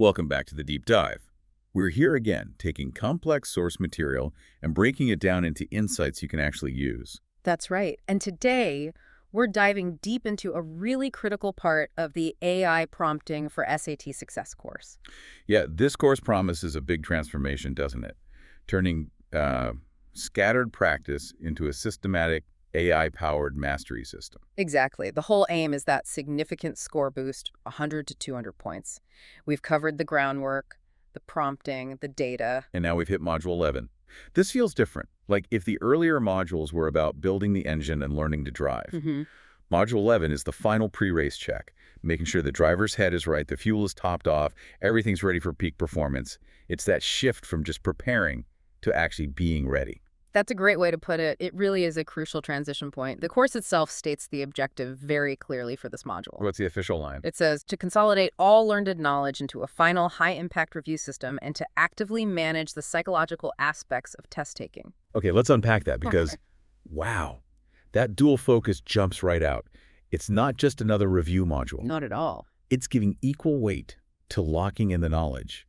Welcome back to the Deep Dive. We're here again, taking complex source material and breaking it down into insights you can actually use. That's right. And today, we're diving deep into a really critical part of the AI prompting for SAT success course. Yeah, this course promises a big transformation, doesn't it? Turning scattered practice into a systematic AI-powered mastery system. Exactly. The whole aim is that significant score boost, 100 to 200 points. We've covered the groundwork, the prompting, the data. And now we've hit Module 11. This feels different. Like if the earlier modules were about building the engine and learning to drive. Module 11 is the final pre-race check, making sure the driver's head is right, the fuel is topped off, everything's ready for peak performance. It's that shift from just preparing to actually being ready. That's a great way to put it. It really is a crucial transition point. The course itself states the objective very clearly for this module. What's the official line? It says to consolidate all learned knowledge into a final high-impact review system and to actively manage the psychological aspects of test taking. Okay, let's unpack that because, wow, that dual focus jumps right out. It's not just another review module. Not at all. It's giving equal weight to locking in the knowledge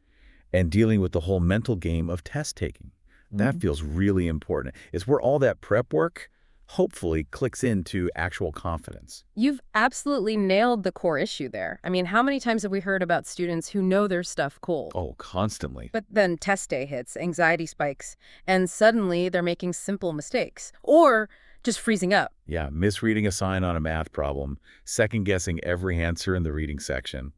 and dealing with the whole mental game of test taking. That feels really important. It's where all that prep work hopefully clicks into actual confidence. You've absolutely nailed the core issue there. I mean, how many times have we heard about students who know their stuff cold? Oh, constantly. But then test day hits, anxiety spikes, and suddenly they're making simple mistakes or just freezing up. Yeah, misreading a sign on a math problem, second-guessing every answer in the reading section.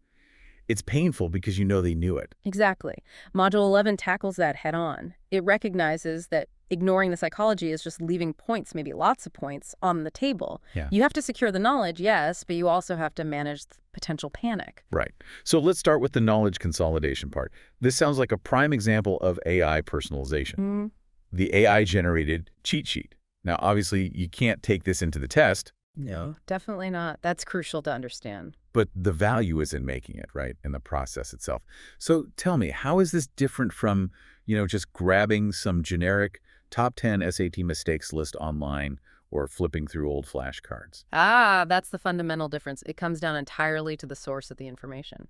It's painful because you know they knew it. Exactly. Module 11 tackles that head on. It recognizes that ignoring the psychology is just leaving points, maybe lots of points, on the table. Yeah. You have to secure the knowledge, yes, but you also have to manage the potential panic. Right. So let's start with the knowledge consolidation part. This sounds like a prime example of AI personalization. The AI-generated cheat sheet. Now, obviously, you can't take this into the test. No, definitely not. That's crucial to understand. But the value is in making it, right, in the process itself. So tell me, how is this different from, just grabbing some generic top 10 SAT mistakes list online or flipping through old flashcards? That's the fundamental difference. It comes down entirely to the source of the information.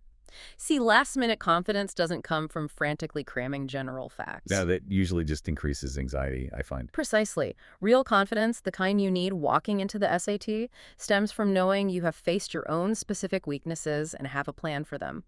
See, last-minute confidence doesn't come from frantically cramming general facts. Now, that usually just increases anxiety, I find. Precisely. Real confidence, the kind you need walking into the SAT, stems from knowing you have faced your own specific weaknesses and have a plan for them.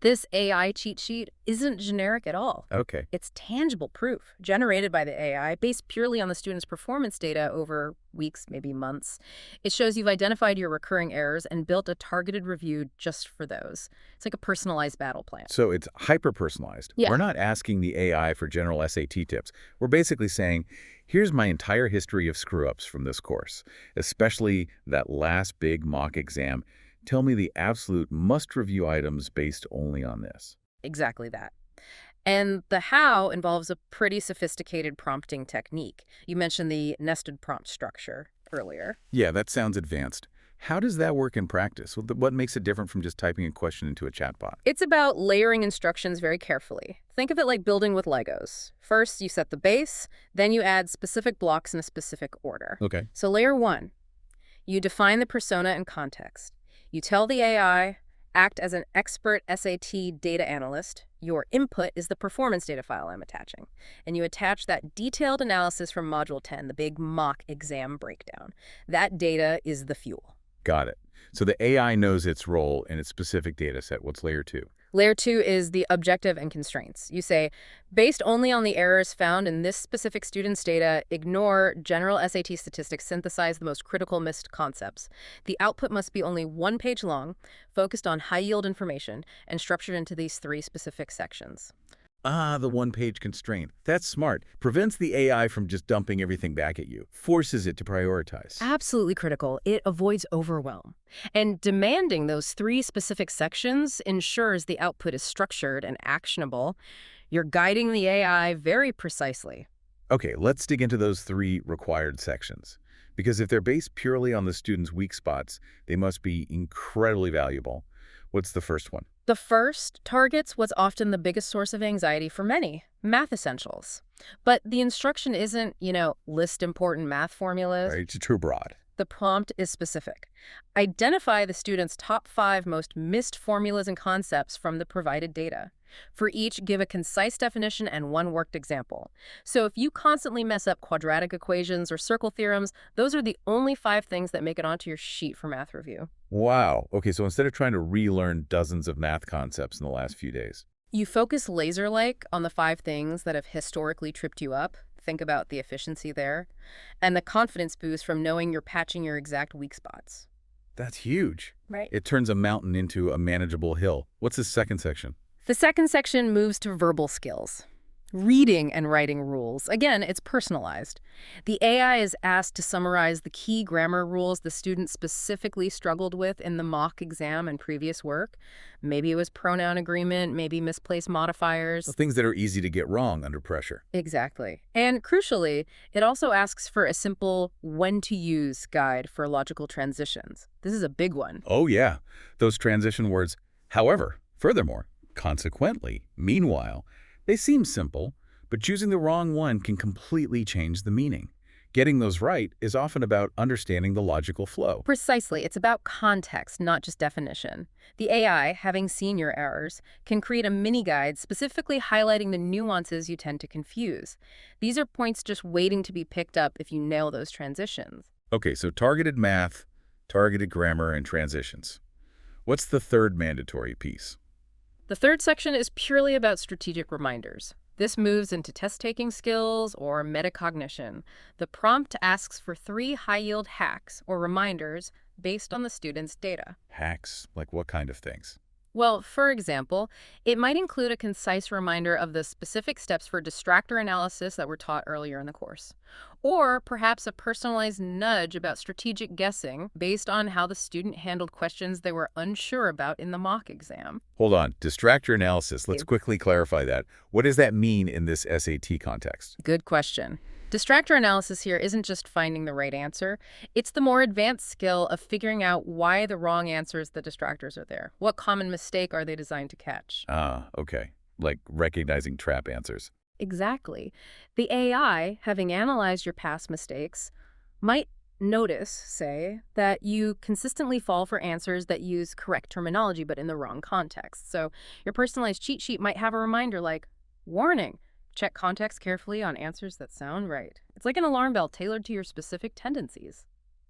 This AI cheat sheet isn't generic at all. Okay. It's tangible proof generated by the AI based purely on the student's performance data over weeks, maybe months. It shows you've identified your recurring errors and built a targeted review just for those. It's like a personalized battle plan. So it's hyper-personalized. Yeah. We're not asking the AI for general SAT tips. We're basically saying, here's my entire history of screw-ups from this course, especially that last big mock exam. Tell me the absolute must-review items based only on this. Exactly that. And the how involves a pretty sophisticated prompting technique. You mentioned the nested prompt structure earlier. Yeah, that sounds advanced. How does that work in practice? What makes it different from just typing a question into a chatbot? It's about layering instructions very carefully. Think of it like building with Legos. First, you set the base, then you add specific blocks in a specific order. Okay. So layer 1, you define the persona and context. You tell the AI, act as an expert SAT data analyst. Your input is the performance data file I'm attaching. And you attach that detailed analysis from Module 10, the big mock exam breakdown. That data is the fuel. Got it. So the AI knows its role in its specific data set. What's layer 2? Layer 2 is the objective and constraints. You say, based only on the errors found in this specific student's data, ignore general SAT statistics, synthesize the most critical missed concepts. The output must be only 1 page long, focused on high-yield information, and structured into these 3 specific sections. The one-page constraint. That's smart. Prevents the AI from just dumping everything back at you. Forces it to prioritize. Absolutely critical. It avoids overwhelm. And demanding those 3 specific sections ensures the output is structured and actionable. You're guiding the AI very precisely. Okay, let's dig into those 3 required sections. Because if they're based purely on the student's weak spots, they must be incredibly valuable. What's the first one? The first targets what's often the biggest source of anxiety for many, math essentials. But the instruction isn't, list important math formulas. Right, it's too broad. The prompt is specific. Identify the student's top 5 most missed formulas and concepts from the provided data. For each, give a concise definition and one worked example. So if you constantly mess up quadratic equations or circle theorems, those are the only 5 things that make it onto your sheet for math review. Wow. Okay, so instead of trying to relearn dozens of math concepts in the last few days. You focus laser-like on the 5 things that have historically tripped you up. Think about the efficiency there. And the confidence boost from knowing you're patching your exact weak spots. That's huge. Right. It turns a mountain into a manageable hill. What's the second section? The second section moves to verbal skills. Reading and writing rules. Again, it's personalized. The AI is asked to summarize the key grammar rules the student specifically struggled with in the mock exam and previous work. Maybe it was pronoun agreement, maybe misplaced modifiers. The things that are easy to get wrong under pressure. Exactly. And crucially, it also asks for a simple when to use guide for logical transitions. This is a big one. Oh yeah, those transition words. However, furthermore, consequently, meanwhile, they seem simple, but choosing the wrong one can completely change the meaning. Getting those right is often about understanding the logical flow. Precisely. It's about context, not just definition. The AI, having seen your errors, can create a mini-guide specifically highlighting the nuances you tend to confuse. These are points just waiting to be picked up if you nail those transitions. Okay, so targeted math, targeted grammar, and transitions. What's the third mandatory piece? The third section is purely about strategic reminders. This moves into test-taking skills or metacognition. The prompt asks for 3 high-yield hacks or reminders based on the student's data. Hacks? Like what kind of things? Well, for example, it might include a concise reminder of the specific steps for distractor analysis that were taught earlier in the course. Or perhaps a personalized nudge about strategic guessing based on how the student handled questions they were unsure about in the mock exam. Hold on, distractor analysis. Let's quickly clarify that. What does that mean in this SAT context? Good question. Distractor analysis here isn't just finding the right answer. It's the more advanced skill of figuring out why the wrong answers, the distractors, are there. What common mistake are they designed to catch? Ah, okay. Like recognizing trap answers. Exactly. The AI, having analyzed your past mistakes, might notice, say, that you consistently fall for answers that use correct terminology but in the wrong context. So your personalized cheat sheet might have a reminder like, warning, check context carefully on answers that sound right. It's like an alarm bell tailored to your specific tendencies.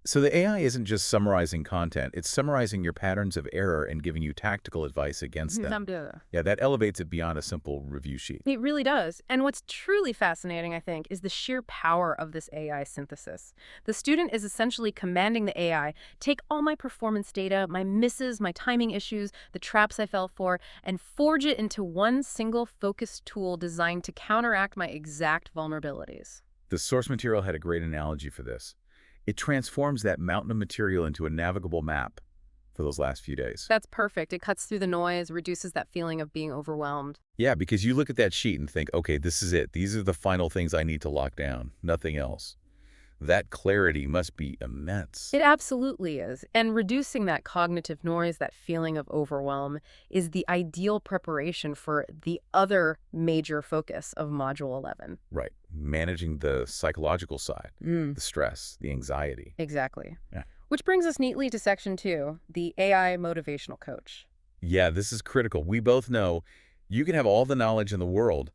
So the AI isn't just summarizing content, it's summarizing your patterns of error and giving you tactical advice against them. Yeah, that elevates it beyond a simple review sheet. It really does. And what's truly fascinating, I think, is the sheer power of this AI synthesis. The student is essentially commanding the AI, take all my performance data, my misses, my timing issues, the traps I fell for, and forge it into one single focused tool designed to counteract my exact vulnerabilities. The source material had a great analogy for this. It transforms that mountain of material into a navigable map for those last few days. That's perfect. It cuts through the noise, reduces that feeling of being overwhelmed. Yeah, because you look at that sheet and think, okay, this is it. These are the final things I need to lock down, nothing else. That clarity must be immense. It absolutely is. And reducing that cognitive noise, that feeling of overwhelm, is the ideal preparation for the other major focus of Module 11. Right. Managing the psychological side, the stress, the anxiety. Exactly. Yeah. Which brings us neatly to Section 2, the AI motivational coach. Yeah, this is critical. We both know you can have all the knowledge in the world,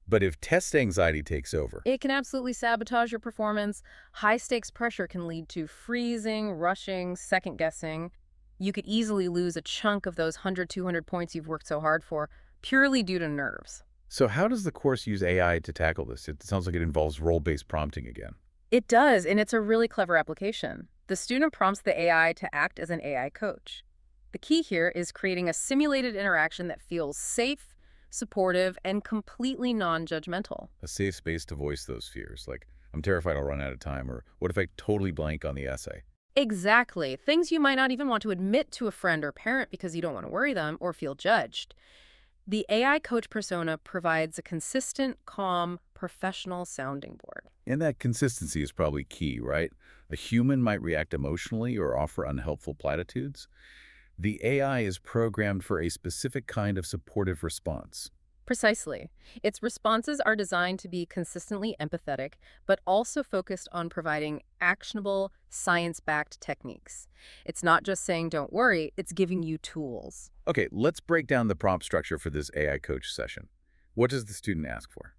but if test anxiety takes over, it can absolutely sabotage your performance. High-stakes pressure can lead to freezing, rushing, second-guessing. You could easily lose a chunk of those 100, 200 points you've worked so hard for purely due to nerves. So how does the course use AI to tackle this? It sounds like it involves role-based prompting again. It does, and it's a really clever application. The student prompts the AI to act as an AI coach. The key here is creating a simulated interaction that feels safe, supportive, and completely non-judgmental. A safe space to voice those fears, like, I'm terrified I'll run out of time, or what if I totally blank on the essay? Exactly. Things you might not even want to admit to a friend or parent because you don't want to worry them or feel judged. The AI coach persona provides a consistent, calm, professional sounding board. And that consistency is probably key, right? A human might react emotionally or offer unhelpful platitudes. The AI is programmed for a specific kind of supportive response. Precisely. Its responses are designed to be consistently empathetic, but also focused on providing actionable, science-backed techniques. It's not just saying don't worry, it's giving you tools. Okay, let's break down the prompt structure for this AI coach session. What does the student ask for?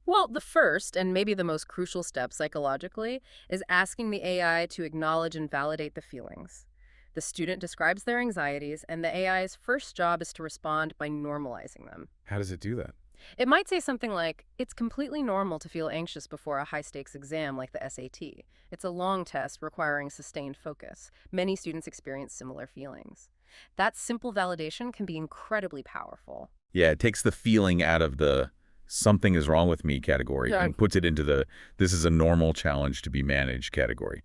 Well, the first, and maybe the most crucial step psychologically, is asking the AI to acknowledge and validate the feelings. The student describes their anxieties, and the AI's first job is to respond by normalizing them. How does it do that? It might say something like, it's completely normal to feel anxious before a high-stakes exam like the SAT. It's a long test requiring sustained focus. Many students experience similar feelings. That simple validation can be incredibly powerful. Yeah, it takes the feeling out of the something is wrong with me category and puts it into the this is a normal challenge to be managed category.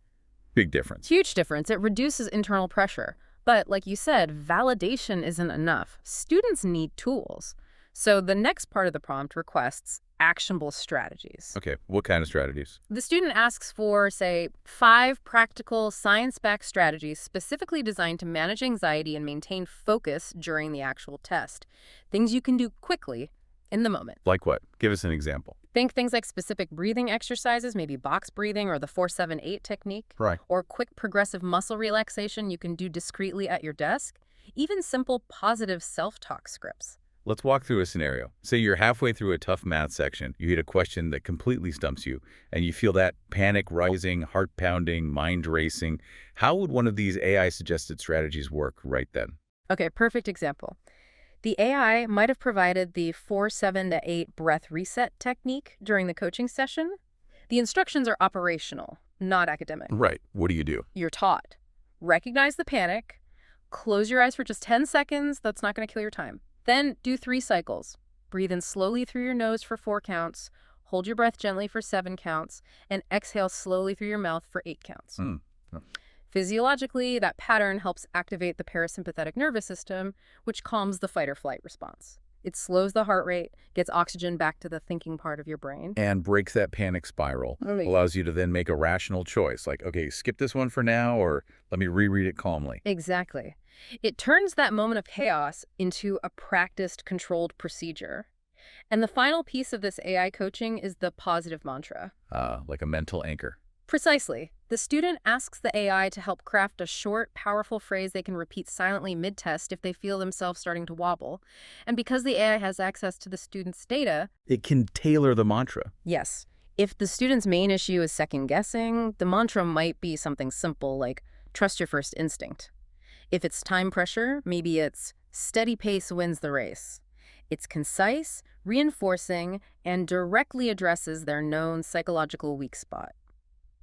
Big difference. Huge difference. It reduces internal pressure. But like you said, validation isn't enough. Students need tools. So the next part of the prompt requests actionable strategies. Okay, what kind of strategies? The student asks for, say, 5 practical science-backed strategies specifically designed to manage anxiety and maintain focus during the actual test. Things you can do quickly in the moment. Like what? Give us an example. Think things like specific breathing exercises, maybe box breathing or the 4-7-8 technique. Right. Or quick progressive muscle relaxation you can do discreetly at your desk. Even simple positive self-talk scripts. Let's walk through a scenario. Say you're halfway through a tough math section, you hit a question that completely stumps you, and you feel that panic rising, heart pounding, mind racing. How would one of these AI-suggested strategies work right then? Okay, perfect example. The AI might have provided the 4-7-8 breath reset technique during the coaching session. The instructions are operational, not academic. Right. What do you do? You're taught. Recognize the panic. Close your eyes for just 10 seconds. That's not going to kill your time. Then do 3 cycles. Breathe in slowly through your nose for 4 counts. Hold your breath gently for 7 counts. And exhale slowly through your mouth for 8 counts. Physiologically, that pattern helps activate the parasympathetic nervous system, which calms the fight-or-flight response. It slows the heart rate, gets oxygen back to the thinking part of your brain. And breaks that panic spiral. Allows you to then make a rational choice, like, okay, skip this one for now, or let me reread it calmly. Exactly. It turns that moment of chaos into a practiced, controlled procedure. And the final piece of this AI coaching is the positive mantra. Like a mental anchor. Precisely. The student asks the AI to help craft a short, powerful phrase they can repeat silently mid-test if they feel themselves starting to wobble. And because the AI has access to the student's data, it can tailor the mantra. Yes. If the student's main issue is second-guessing, the mantra might be something simple like, trust your first instinct. If it's time pressure, maybe it's, steady pace wins the race. It's concise, reinforcing, and directly addresses their known psychological weak spot.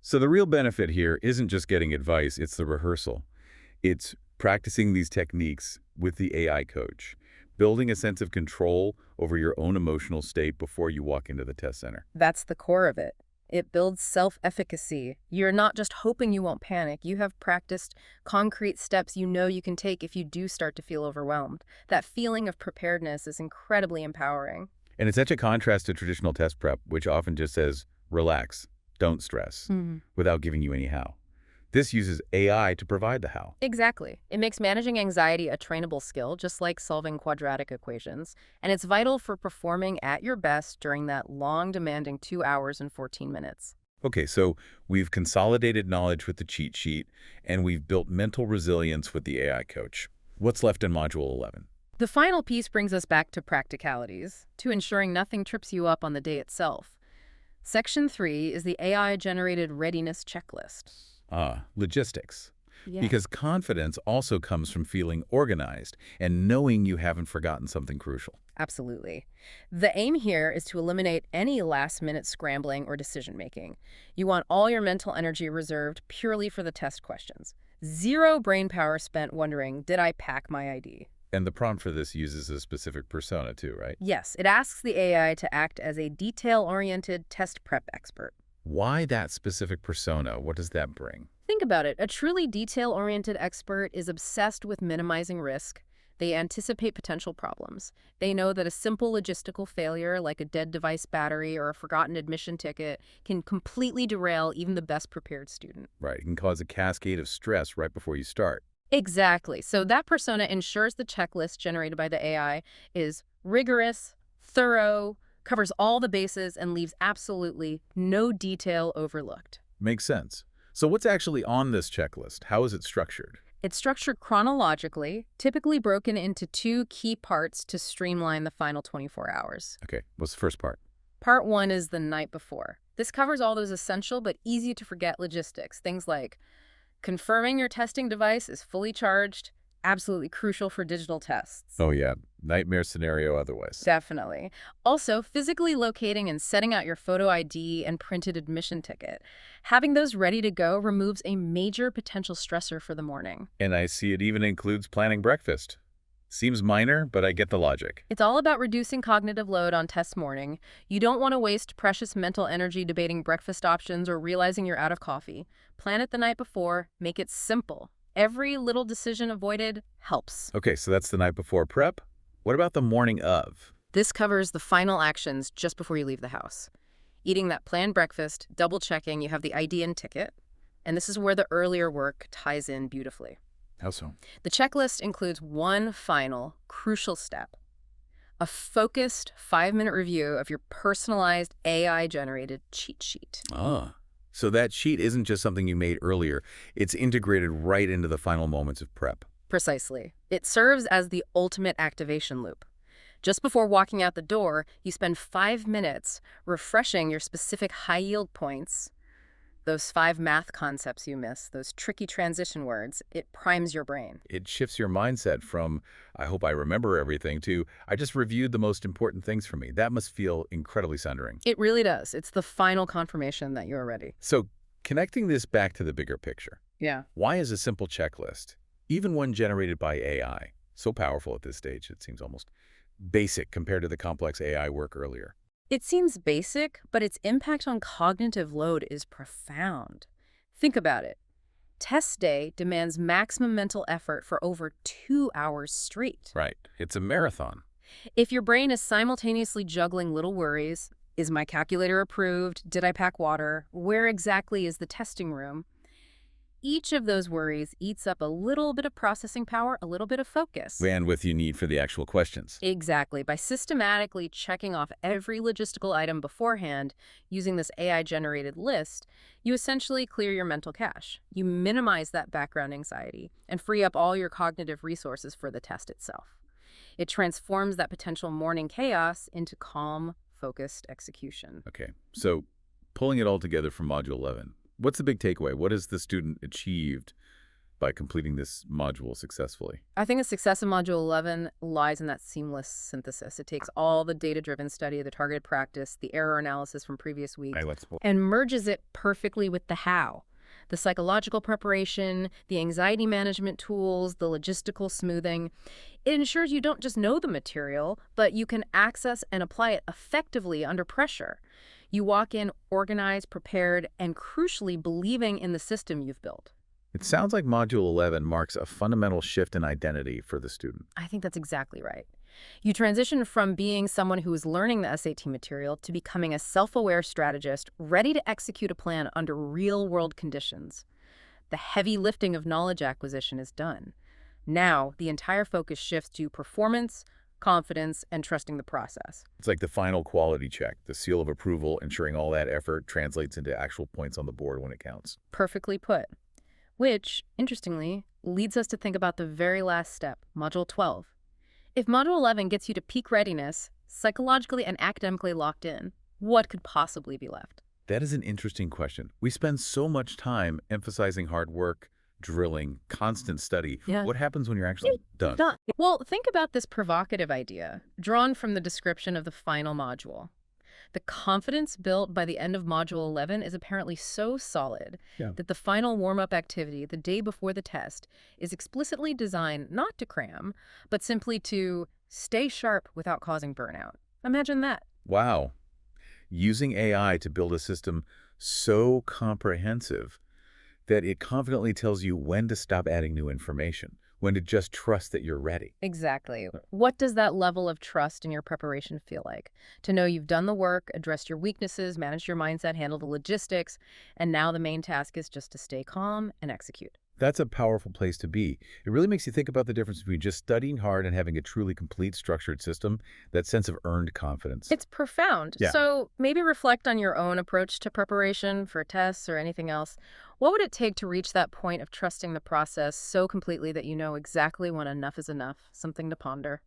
So the real benefit here isn't just getting advice, it's the rehearsal. It's practicing these techniques with the AI coach, building a sense of control over your own emotional state before you walk into the test center. That's the core of it. It builds self-efficacy. You're not just hoping you won't panic. You have practiced concrete steps you know you can take if you do start to feel overwhelmed. That feeling of preparedness is incredibly empowering. And it's such a contrast to traditional test prep, which often just says, relax. Don't stress, without giving you any how. This uses AI to provide the how. Exactly. It makes managing anxiety a trainable skill, just like solving quadratic equations, and it's vital for performing at your best during that long, demanding 2 hours and 14 minutes. Okay, so we've consolidated knowledge with the cheat sheet, and we've built mental resilience with the AI coach. What's left in Module 11? The final piece brings us back to practicalities, to ensuring nothing trips you up on the day itself. Section 3 is the AI-generated readiness checklist. Logistics. Yeah. Because confidence also comes from feeling organized and knowing you haven't forgotten something crucial. Absolutely. The aim here is to eliminate any last-minute scrambling or decision-making. You want all your mental energy reserved purely for the test questions. Zero brain power spent wondering, did I pack my ID? And the prompt for this uses a specific persona too, right? Yes, it asks the AI to act as a detail-oriented test prep expert. Why that specific persona? What does that bring? Think about it. A truly detail-oriented expert is obsessed with minimizing risk. They anticipate potential problems. They know that a simple logistical failure, like a dead device battery or a forgotten admission ticket, can completely derail even the best-prepared student. Right. It can cause a cascade of stress right before you start. Exactly. So that persona ensures the checklist generated by the AI is rigorous, thorough, covers all the bases, and leaves absolutely no detail overlooked. Makes sense. So what's actually on this checklist? How is it structured? It's structured chronologically, typically broken into two key parts to streamline the final 24 hours. Okay, what's the first part? Part 1 is the night before. This covers all those essential but easy to forget logistics. Things like confirming your testing device is fully charged, absolutely crucial for digital tests. Oh yeah, nightmare scenario otherwise. Definitely. Also, physically locating and setting out your photo ID and printed admission ticket. Having those ready to go removes a major potential stressor for the morning. And I see it even includes planning breakfast. Seems minor, but I get the logic. It's all about reducing cognitive load on test morning. You don't want to waste precious mental energy debating breakfast options or realizing you're out of coffee. Plan it the night before. Make it simple. Every little decision avoided helps. Okay, so that's the night before prep. What about the morning of? This covers the final actions just before you leave the house. Eating that planned breakfast, double-checking you have the ID and ticket, and this is where the earlier work ties in beautifully. How so? The checklist includes one final, crucial step: a focused 5-minute review of your personalized AI-generated cheat sheet. Ah. So that sheet isn't just something you made earlier. It's integrated right into the final moments of prep. Precisely. It serves as the ultimate activation loop. Just before walking out the door, you spend 5 minutes refreshing your specific high-yield points, those 5 math concepts you miss, those tricky transition words. It primes your brain. It shifts your mindset from, I hope I remember everything, to, I just reviewed the most important things for me. That must feel incredibly centering. It really does. It's the final confirmation that you're ready. So connecting this back to the bigger picture, Yeah. why is a simple checklist, even one generated by AI, so powerful at this stage? It seems almost basic compared to the complex AI work earlier. It seems basic, but its impact on cognitive load is profound. Think about it. Test day demands maximum mental effort for over 2 hours straight. Right. It's a marathon. If your brain is simultaneously juggling little worries, is my calculator approved? Did I pack water? Where exactly is the testing room? Each of those worries eats up a little bit of processing power, a little bit of focus. Bandwidth you need for the actual questions. Exactly. By systematically checking off every logistical item beforehand using this AI-generated list, you essentially clear your mental cache. You minimize that background anxiety and free up all your cognitive resources for the test itself. It transforms that potential morning chaos into calm, focused execution. Okay, so pulling it all together from Module 11, what's the big takeaway? What has the student achieved by completing this module successfully? I think the success of Module 11 lies in that seamless synthesis. It takes all the data-driven study, the targeted practice, the error analysis from previous weeks, and merges it perfectly with the how. The psychological preparation, the anxiety management tools, the logistical smoothing. It ensures you don't just know the material, but you can access and apply it effectively under pressure. You walk in organized, prepared, and crucially believing in the system you've built. It sounds like Module 11 marks a fundamental shift in identity for the student. I think that's exactly right. You transition from being someone who is learning the SAT material to becoming a self-aware strategist ready to execute a plan under real-world conditions. The heavy lifting of knowledge acquisition is done. Now, the entire focus shifts to performance, confidence, and trusting the process. It's like the final quality check, the seal of approval, ensuring all that effort translates into actual points on the board when it counts. Perfectly put. Which, interestingly, leads us to think about the very last step, Module 12. If Module 11 gets you to peak readiness, psychologically and academically locked in, what could possibly be left? That is an interesting question. We spend so much time emphasizing hard work, drilling, constant study. Yeah. What happens when you're actually done? Well, think about this provocative idea, drawn from the description of the final module. The confidence built by the end of Module 11 is apparently so solid that the final warm-up activity the day before the test is explicitly designed not to cram, but simply to stay sharp without causing burnout. Imagine that. Wow. Using AI to build a system so comprehensive that it confidently tells you when to stop adding new information, when to just trust that you're ready. Exactly. What does that level of trust in your preparation feel like? To know you've done the work, addressed your weaknesses, managed your mindset, handled the logistics, and now the main task is just to stay calm and execute. That's a powerful place to be. It really makes you think about the difference between just studying hard and having a truly complete structured system, that sense of earned confidence. It's profound. Yeah. So maybe reflect on your own approach to preparation for tests or anything else. What would it take to reach that point of trusting the process so completely that you know exactly when enough is enough? Something to ponder.